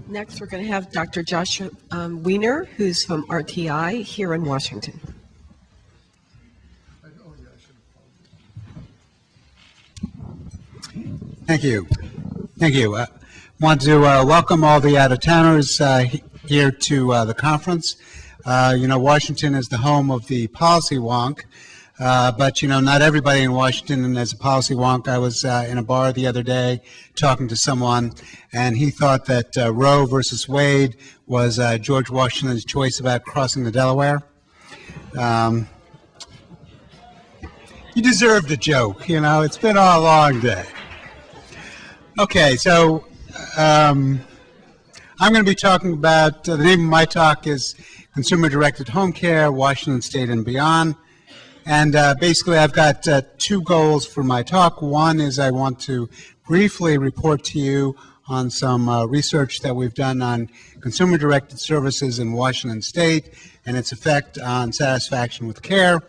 Next, we're going to have Dr. Joshua Wiener, who's from RTI here in Washington. Thank you. Thank you. I want to welcome all the out-of-towners here to the conference. Washington is the home of the policy wonk, but, not everybody in Washington is a policy wonk. I was in a bar the other day talking to someone, and he thought that Roe versus Wade was George Washington's choice about crossing the Delaware. You deserved a joke, it's been a long day. Okay, so I'm going to be talking about, the name of my talk is Consumer-Directed Home Care, Washington State and Beyond. And basically I've got two goals for my talk. One is I want to briefly report to you on some research that we've done on consumer-directed services in Washington State and its effect on satisfaction with care.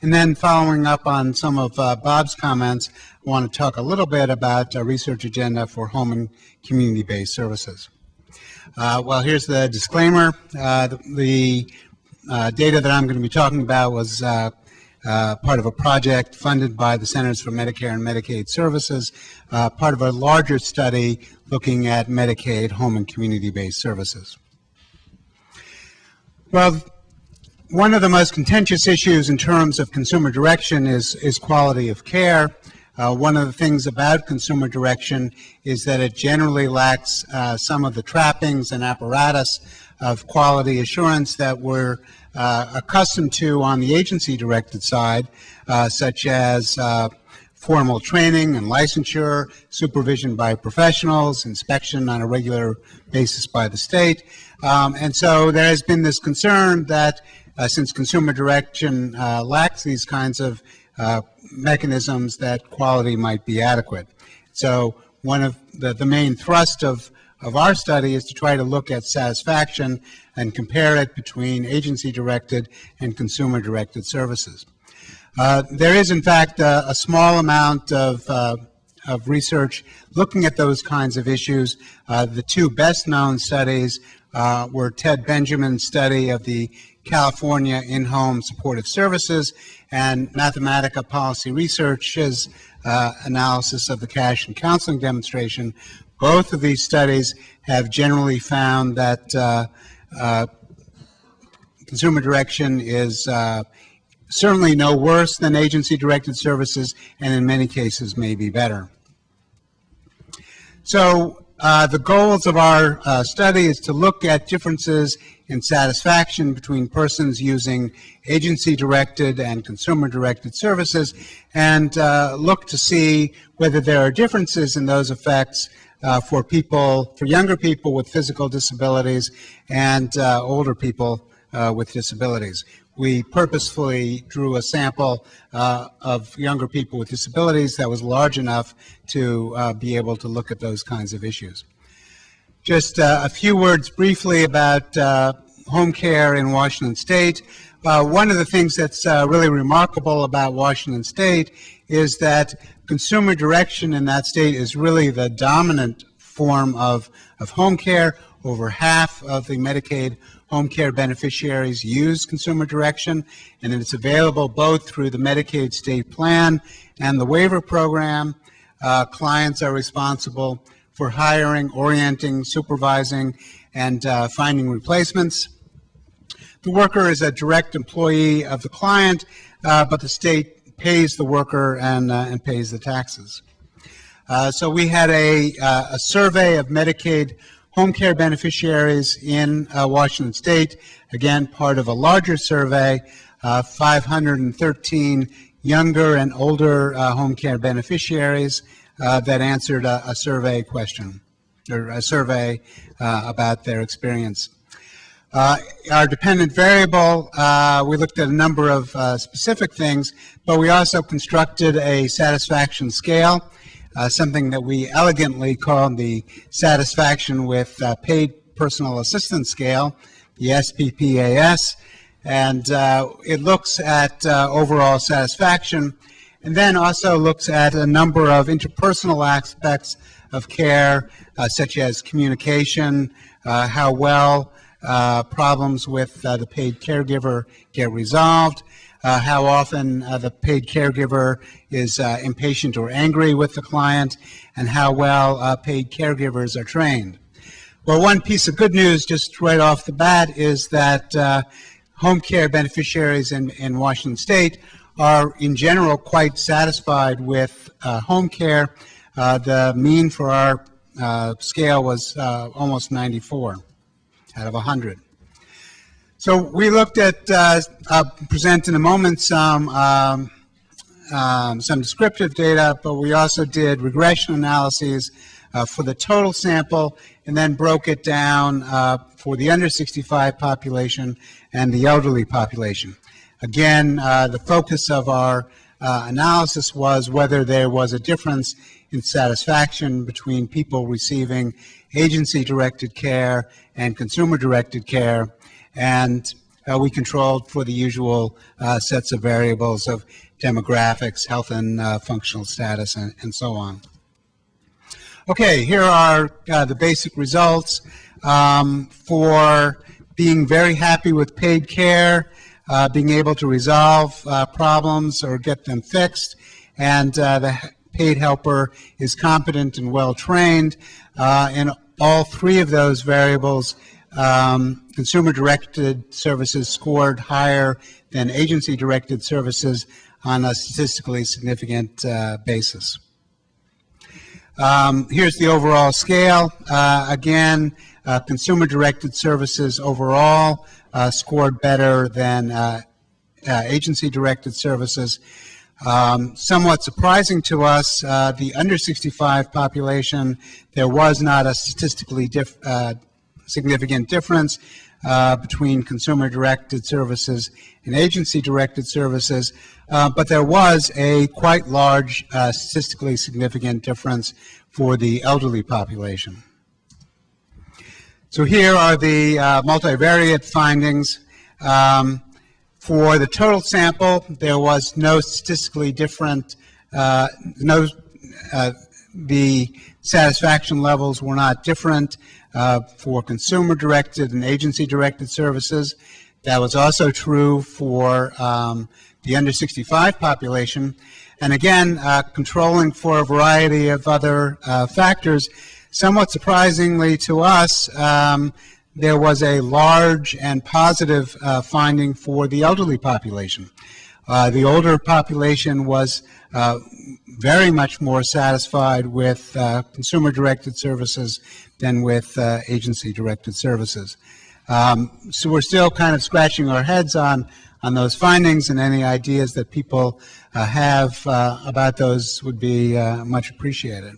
And then following up on some of Bob's comments, I want to talk a little bit about a research agenda for home and community-based services. Well, here's the disclaimer. The data that I'm going to be talking about was part of a project funded by the Centers for Medicare and Medicaid Services, part of a larger study looking at Medicaid home and community-based services. Well, one of the most contentious issues in terms of consumer direction is quality of care. One of the things about consumer direction is that it generally lacks some of the trappings and apparatus of quality assurance that we're accustomed to on the agency-directed side, such as formal training and licensure, supervision by professionals, inspection on a regular basis by the state. And so there has been this concern that since consumer direction lacks these kinds of mechanisms, that quality might be adequate. So one of the main thrust of our study is to try to look at satisfaction and compare it between agency-directed and consumer-directed services. There is, in fact, a small amount of research looking at those kinds of issues. The two best-known studies were Ted Benjamin's study of the California in-home supportive services and Mathematica Policy Research's analysis of the cash and counseling demonstration. Both of these studies have generally found that consumer direction is certainly no worse than agency-directed services, and in many cases may be better. So the goals of our study is to look at differences in satisfaction between persons using agency-directed and consumer-directed services, and look to see whether there are differences in those effects for younger people with physical disabilities and older people with disabilities. We purposefully drew a sample of younger people with disabilities that was large enough to be able to look at those kinds of issues. Just a few words briefly about home care in Washington State. One of the things that's really remarkable about Washington State is that consumer direction in that state is really the dominant form of home care. Over half of the Medicaid home care beneficiaries use consumer direction, and it's available both through the Medicaid state plan and the waiver program. Clients are responsible for hiring, orienting, supervising, and finding replacements. The worker is a direct employee of the client, but the state pays the worker and pays the taxes. So we had a survey of Medicaid home care beneficiaries in Washington State, again, part of a larger survey, 513 younger and older home care beneficiaries that answered a survey question, or a survey about their experience. Our dependent variable, we looked at a number of specific things, but we also constructed a satisfaction scale, something that we elegantly called the satisfaction with paid personal assistance scale, the SPPAS, and it looks at overall satisfaction, and then also looks at a number of interpersonal aspects of care, such as communication, how well problems with the paid caregiver get resolved, how often the paid caregiver is impatient or angry with the client, and how well paid caregivers are trained. Well, one piece of good news just right off the bat is that home care beneficiaries in Washington State are in general quite satisfied with home care. The mean for our scale was almost 94 out of 100. So we looked at, I'll present in a moment some descriptive data, but we also did regression analyses for the total sample, and then broke it down for the under 65 population and the elderly population. Again, the focus of our analysis was whether there was a difference in satisfaction between people receiving agency-directed care and consumer-directed care, and we controlled for the usual sets of variables of demographics, health and functional status, and so on. Okay, here are the basic results for being very happy with paid care, being able to resolve problems or get them fixed, and the paid helper is competent and well trained. In all three of those variables, consumer-directed services scored higher than agency-directed services on a statistically significant basis. Here's the overall scale. Again, consumer-directed services overall scored better than agency-directed services. Somewhat surprising to us, the under 65 population, there was not a statistically significant difference between consumer-directed services and agency-directed services, but there was a quite large statistically significant difference for the elderly population. So here are the multivariate findings. For the total sample, there was no statistically different, the satisfaction levels were not different for consumer-directed and agency-directed services. That was also true for the under 65 population. And again, controlling for a variety of other factors, somewhat surprisingly to us, there was a large and positive finding for the elderly population. The older population was very much more satisfied with consumer-directed services than with agency-directed services. So we're still kind of scratching our heads on those findings, and any ideas that people have about those would be much appreciated.